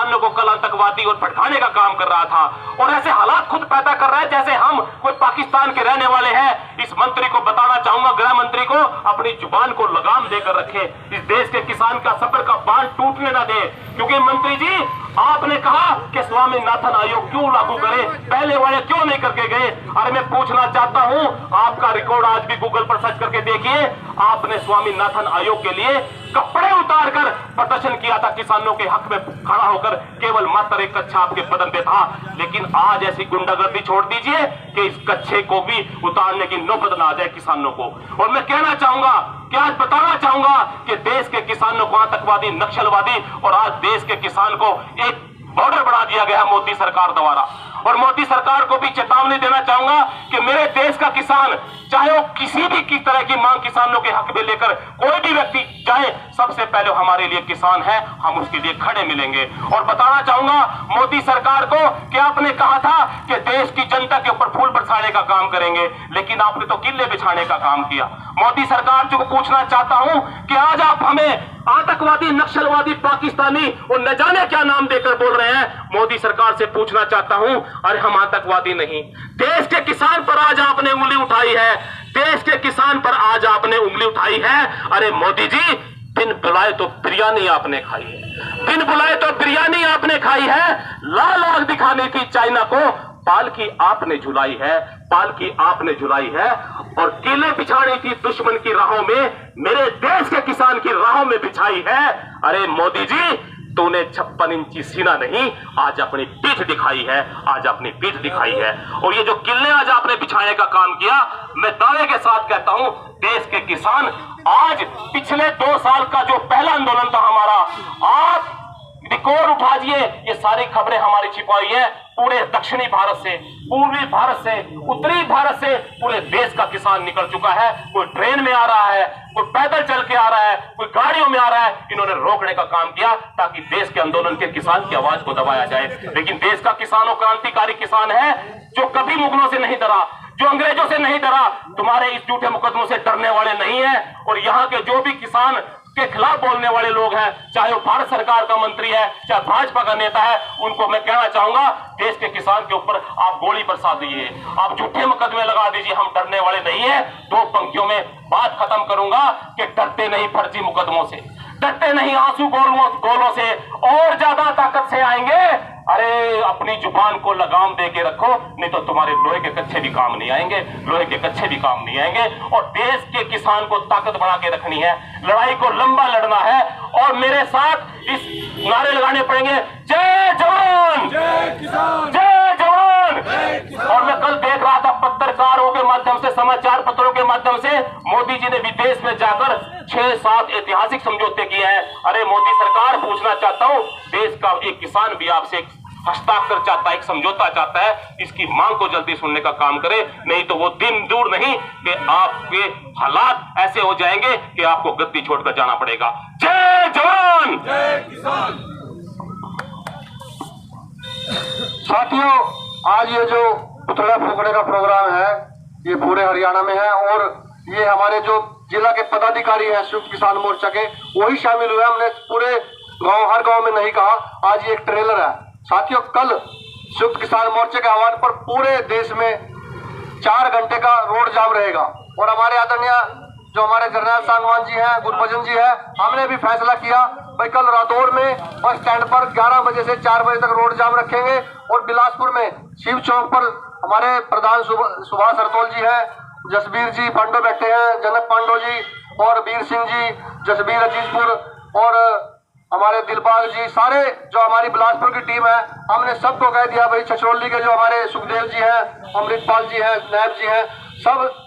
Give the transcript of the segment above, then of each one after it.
किसानों को कल आतंकवादी और भड़काने का काम कर रहा था और ऐसे हालात खुद पैदा कर रहा है जैसे हम कोई पाकिस्तान के रहने वाले हैं। इस मंत्री को बताना चाहूंगा, गृह मंत्री को, अपनी जुबान को लगाम देकर रखे, इस देश के किसान का सब्र का बांध टूटने ना दे। क्योंकि मंत्री जी, आपने कहा कि स्वामीनाथन आयोग क्यों लागू करे, पहले वाले क्यों नहीं करके गए। अरे मैं पूछना चाहता हूं, आपका रिकॉर्ड आज भी गूगल पर सर्च करके देखिए, आपने स्वामीनाथन आयोग के लिए कपड़े उतार कर प्रदर्शन किया था, किसानों के हक में खड़ा होकर, केवल मात्र एक कच्छा आपके बदन पे था। लेकिन आज ऐसी गुंडागर्दी छोड़ दीजिए कि इस कच्छे को भी उतारने की नौबत ना आ जाए किसानों को। और मैं कहना चाहूंगा कि आज बताना चाहूंगा कि देश के किसानों को आतंकवादी, नक्सलवादी, और आज देश के किसान को एक बॉर्डर बढ़ा दिया गया मोदी सरकार द्वारा। और मोदी सरकार को भी चेतावनी देना चाहूंगा कि मेरे देश का किसान, चाहे वो किसी भी की तरह की मांग किसानों के हक में लेकर कोई भी व्यक्ति चाहे, सबसे पहले हमारे लिए किसान है, हम उसके लिए खड़े मिलेंगे। और बताना चाहूंगा मोदी सरकार को कि आपने कहा था कि देश की जनता के ऊपर फूल बरसाने का काम करेंगे, लेकिन आपने तो किले बिछाने का काम किया। मोदी सरकार को पूछना चाहता हूं कि आज आप हमें आतंकवादी, नक्सलवादी, पाकिस्तानी और न जाने क्या नाम देकर बोल रहे हैं। मोदी सरकार से पूछना चाहता हूं, अरे हम आतंकवादी नहीं, देश के किसान पर आज आपने उंगली उठाई है, देश के किसान पर आज आपने उंगली उठाई है। अरे मोदी जी, बिन बुलाए तो बिरयानी आपने खाई है, बिन बुलाए तो बिरयानी आपने खाई है। लाल आग दिखानी थी चाइना को, पालकी आपने झुलाई है, पालकी आपने झुलाई है। और किले बिछानी थी दुश्मन की राहों में, मेरे देश के किसान की राहों में बिछाई है। अरे मोदी जी, तूने 56 इंची सीना नहीं, आज अपनी पीठ दिखाई है, आज अपनी पीठ दिखाई है। और ये जो किले आज आपने बिछाने का काम किया, मैं दावे के साथ कहता हूं, देश के किसान आज पिछले 2 साल का जो पहला आंदोलन था हमारा, आप रिकॉर्ड उठा दिए, ये सारी खबरें हमारी छिपाई है, पूरे दक्षिणी भारत से, पूर्वी भारत से, उत्तरी भारत से पूरे देश का किसान निकल चुका है। कोई ट्रेन में आ रहा है, कोई पैदल चल के आ रहा है, कोई गाड़ियों में आ रहा है। इन्होंने रोकने का काम किया ताकि देश के आंदोलन के किसान की आवाज को दबाया जाए। लेकिन देश का किसान वो क्रांतिकारी किसान है जो कभी मुगलों से नहीं डरा, जो अंग्रेजों से नहीं डरा, तुम्हारे इस झूठे मुकदमों से डरने वाले नहीं है। और यहाँ के जो भी किसान के खिलाफ बोलने वाले लोग हैं, चाहे वो भारत सरकार का मंत्री है, चाहे भाजपा का नेता है, उनको मैं कहना चाहूंगा, देश के किसान के ऊपर आप गोली बरसा दीजिए, आप झूठे मुकदमे लगा दीजिए, हम डरने वाले नहीं है। 2 पंक्तियों में बात खत्म करूंगा कि डरते नहीं फर्जी मुकदमों से, डरते नहीं आंसू गोलों से, और ज्यादा ताकत से आएंगे। अरे अपनी जुबान को लगाम दे के रखो, नहीं तो तुम्हारे लोहे के कच्चे भी काम नहीं आएंगे, लोहे के कच्चे भी काम नहीं आएंगे। और देश के किसान को ताकत बढ़ा के रखनी है, लड़ाई को लंबा लड़ना है। और मेरे साथ इस नारे लगाने पड़ेंगे, जय जवान, जय किसान, जय जवान। जय किसान। और मैं कल देख रहा था पत्रकारों के माध्यम से, समाचार पत्रों के माध्यम से, मोदी जी ने विदेश में जाकर 6-7 ऐतिहासिक समझौते किए हैं। अरे मोदी सरकार, पूछना चाहता हूं, देश का एक किसान भी आपसे हस्ताक्षर चाहता है, एक समझौता चाहता है, इसकी मांग को जल्दी सुनने का काम करे, नहीं तो वो दिन दूर नहीं कि आपके हालात ऐसे हो जाएंगे कि आपको गद्दी छोड़कर जाना पड़ेगा। जय जवान, जय किसान। साथियों, आज ये जो पुतला फूकने का प्रोग्राम है, ये पूरे हरियाणा में है, और ये हमारे जो जिला के पदाधिकारी हैं संयुक्त किसान मोर्चा के, वही शामिल हुए। हमने पूरे गांव, हर गांव में नहीं कहा, आज ये एक ट्रेलर है। साथियों, कल संयुक्त किसान मोर्चे के आह्वान पर पूरे देश में 4 घंटे का रोड जाम रहेगा। और हमारे आदरणीय जो हमारे जर्नैल सांगवान जी हैं, गुरबचन जी हैं, हमने भी फैसला किया भाई कल रादौर में बस स्टैंड पर 11 बजे से 4 बजे तक रोड जाम रखेंगे। और बिलासपुर में शिव चौक पर हमारे प्रधान सुभाष हरतोल जी हैं, जसबीर जी पांडो बैठे हैं, जनक पांडो जी और वीर सिंह जी, जसबीर अजीजपुर और हमारे दिलबाग जी, सारे जो हमारी बिलासपुर की टीम है, हमने सबको कह दिया भाई छछरौली के जो हमारे सुखदेव जी हैं, अमृतपाल जी हैं, नायब जी हैं, सब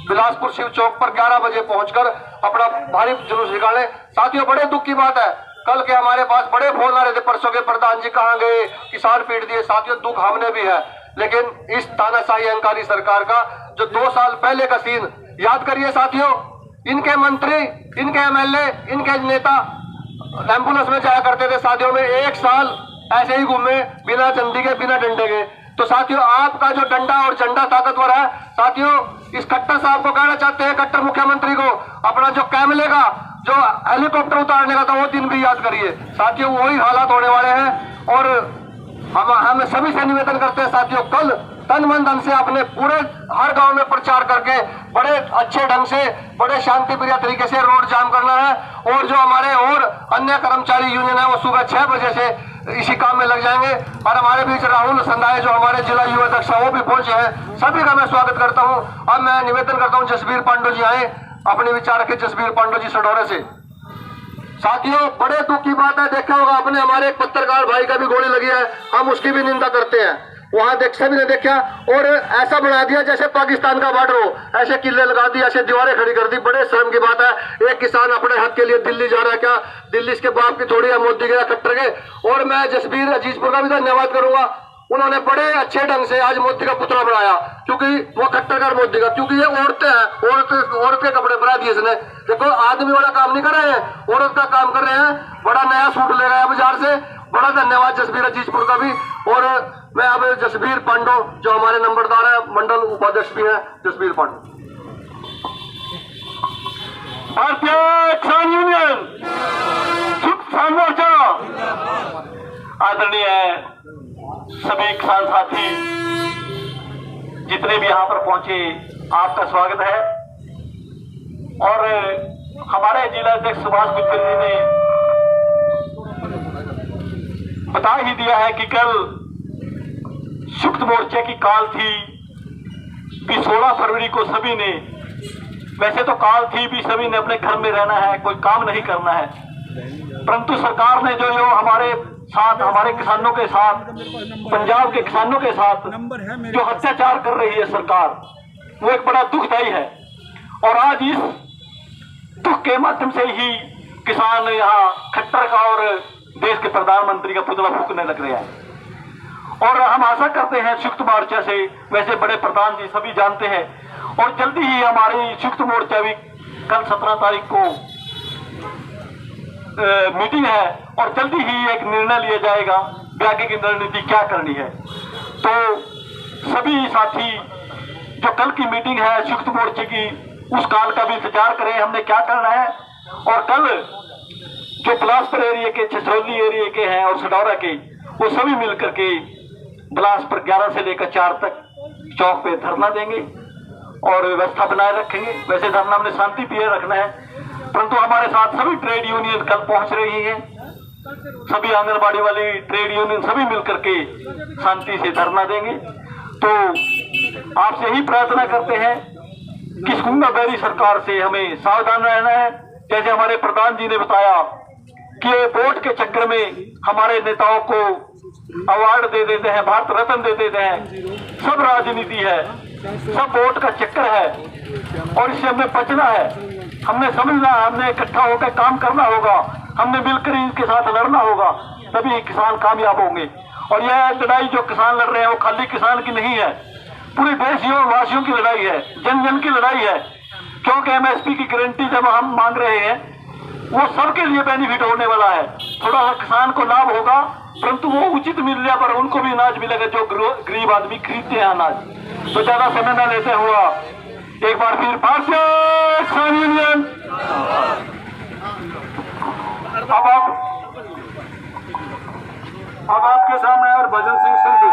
बिलासपुर शिव चौक पर 11 बजे पहुंचकर अपना भारी जुलूस निकालें। साथियों, बड़े दुख की बात है, कल के हमारे पास बड़े फोन आ रहे थे, परसों के प्रधान जी कहाँ गए, किसान पीट दिए। साथियों, दुख हमने भी है, लेकिन इस तानाशाही अहंकारी सरकार का जो 2 साल पहले का सीन याद करिए। साथियों, इनके मंत्री, इनके एमएलए, इनके नेता एम्बुलेंस में जाया करते थे शादियों में, 1 साल ऐसे ही घूमे बिना चंदी के, बिना डंडे के। तो साथियों, आपका जो डंडा और झंडा ताकतवर है। साथियों, इस खट्टर साहब को कहना चाहते हैं, खट्टर मुख्यमंत्री को, अपना जो कैमले का जो हेलीकॉप्टर उतारने का था वो दिन भी याद करिए साथियों, वही हालात होने वाले हैं। और हम सभी से निवेदन करते हैं साथियों, कल तन मन धन से अपने पूरे हर गांव में प्रचार करके बड़े अच्छे ढंग से, बड़े शांति प्रिय तरीके से रोड जाम करना है। और जो हमारे और अन्य कर्मचारी यूनियन है वो सुबह 6 बजे से इसी काम में लग जाएंगे। और हमारे बीच राहुल संधाय जो हमारे जिला युवा अध्यक्ष वो भी पहुंचे हैं, सभी का मैं स्वागत करता हूं। अब मैं निवेदन करता हूं जसबीर पांडो जी आए, अपने विचार रखे। जसबीर पांडो जी सडौरे से। साथियों, बड़े दुख की बात है, देखा होगा आपने हमारे एक पत्रकार भाई का भी गोली लगी है, हम उसकी भी निंदा करते हैं। वहां सभी ने देखा और ऐसा बना दिया जैसे पाकिस्तान का बॉर्डर हो, ऐसे किले लगा दी, ऐसे दीवारें खड़ी कर दी। बड़े शर्म की बात है, एक किसान अपने हक के लिए दिल्ली जा रहा है, क्या दिल्ली इसके बाप की थोड़ी है, मोदी के खट्टर के। और मैं जसबीर अजीजपुर का भी धन्यवाद करूंगा, उन्होंने बड़े अच्छे ढंग से आज मोदी का पुतला बनाया, क्योंकि वो खट्टर का मोदी का, क्योंकि ये औरतें हैं, औरत के कपड़े बना दिए इसने। देखो आदमी वाला काम नहीं कर रहे हैं, औरत का काम कर रहे हैं। बड़ा नया सूट ले गया बाजार से, बड़ा धन्यवाद जसबीर अजीजपुर का भी। और मैं अब जसबीर पांडो जो हमारे नंबरदार है, मंडल उपाध्यक्ष भी है, जसबीर पांडो। भारतीय किसान यूनियन किसान मोर्चा, आदरणीय सभी किसान साथी जितने भी यहाँ पर पहुंचे, आपका स्वागत है। और हमारे जिला अध्यक्ष सुभाष गुज्जर जी ने बता ही दिया है कि कल संयुक्त मोर्चे की काल थी कि 16 फरवरी को सभी ने, वैसे तो काल थी भी सभी ने अपने घर में रहना है, कोई काम नहीं करना है, परंतु सरकार ने जो हमारे साथ, हमारे किसानों के साथ, पंजाब के किसानों के साथ जो अत्याचार कर रही है सरकार, वो एक बड़ा दुखदायी है। और आज इस दुख के माध्यम से ही किसान यहाँ खट्टर का और देश के प्रधानमंत्री का पुतला फूकने लग रहे हैं। और हम आशा करते हैं संयुक्त मोर्चा से, वैसे बड़े प्रधान जी सभी जानते हैं, और जल्दी ही हमारी संयुक्त मोर्चा भी कल 17 तारीख को मीटिंग है और जल्दी ही एक निर्णय लिया जाएगा कि आगे की रणनीति क्या करनी है। तो सभी साथी जो कल की मीटिंग है संयुक्त मोर्चे की, उस काल का भी इंतजार करें, हमने क्या करना है। और कल जो बिलासपुर एरिया के, छछरौली एरिया के हैं और सडौरा के, वो सभी मिलकर के बिलासपुर 11 से लेकर 4 तक चौक पे धरना देंगे और व्यवस्था बनाए रखेंगे। वैसे धरना हमने शांति प्रिय रखना है, परंतु हमारे साथ सभी ट्रेड यूनियन कल पहुंच रही हैं, सभी आंगनबाड़ी वाली ट्रेड यूनियन सभी मिलकर के शांति से धरना देंगे। तो आपसे यही प्रार्थना करते हैं कि गुंडागर्दी सरकार से हमें सावधान रहना है। जैसे हमारे प्रधान जी ने बताया कि वोट के चक्कर में हमारे नेताओं को अवार्ड दे देते हैं, भारत रत्न दे देते हैं, सब राजनीति है, सब वोट का चक्कर है और इससे हमें बचना है। हमने समझना, हमने इकट्ठा होकर काम करना होगा, हमने मिलकर इनके साथ लड़ना होगा, तभी किसान कामयाब होंगे। और यह लड़ाई जो किसान लड़ रहे हैं वो खाली किसान की नहीं है, पूरे देशियों वासियों की लड़ाई है, जन जन की लड़ाई है। क्योंकि एमएसपी की गारंटी जब हम मांग रहे हैं वो सबके लिए बेनिफिट होने वाला है। थोड़ा सा किसान को लाभ होगा, परंतु वो उचित मूल्य पर उनको भी अनाज मिलेगा जो गरीब आदमी खरीदते हैं अनाज। तो ज्यादा समय न लेते हुआ एक बार फिर भारतीय किसान यूनियन। अब आपके सामने और भजन सिंह सिंधु।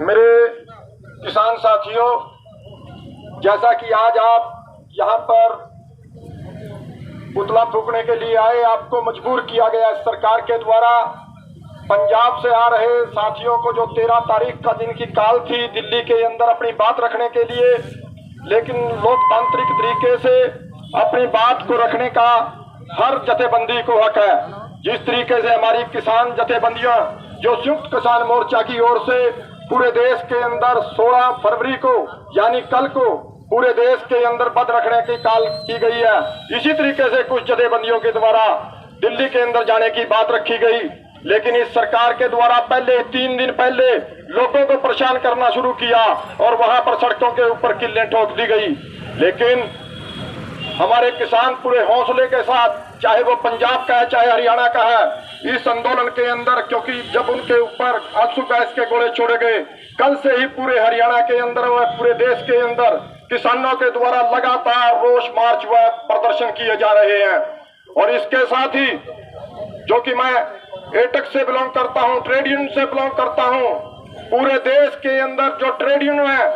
मेरे किसान साथियों, जैसा कि आज आप यहाँ पर पुतला फूकने के लिए आए, आपको मजबूर किया गया सरकार के द्वारा। पंजाब से आ रहे साथियों को जो 13 तारीख का दिन की काल थी दिल्ली के अंदर अपनी बात रखने के लिए, लेकिन लोकतांत्रिक तरीके से अपनी बात को रखने का हर जथेबंदी को हक है। जिस तरीके से हमारी किसान जथेबंदियां जो संयुक्त किसान मोर्चा की ओर से पूरे देश के अंदर 16 फरवरी को यानी कल को पूरे देश के अंदर बंद रखने की काल की गई है, इसी तरीके से कुछ जथेबंदियों के द्वारा दिल्ली के अंदर जाने की बात रखी गई। लेकिन इस सरकार के द्वारा पहले 3 दिन पहले लोगों को परेशान करना शुरू किया और वहां पर सड़कों के ऊपर किल्लें ठोक दी गई। लेकिन हमारे किसान पूरे हौसले के साथ, चाहे वो पंजाब का है चाहे हरियाणा का है, इस आंदोलन के अंदर, क्योंकि जब उनके ऊपर आंसू गैस के गोले छोड़े गए, कल से ही पूरे हरियाणा के अंदर व पूरे देश के अंदर किसानों के द्वारा लगातार रोष मार्च व प्रदर्शन किए जा रहे हैं। और इसके साथ ही जो कि मैं एटक से बिलोंग करता हूं, ट्रेड यूनियन से बिलोंग करता हूं, पूरे देश के अंदर जो ट्रेड यूनियन है,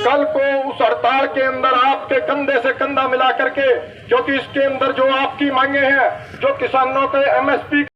कल को उस हड़ताल के अंदर आपके कंधे से कंधा मिला करके, क्योंकि इसके अंदर जो आपकी मांगे हैं, जो किसानों के MSP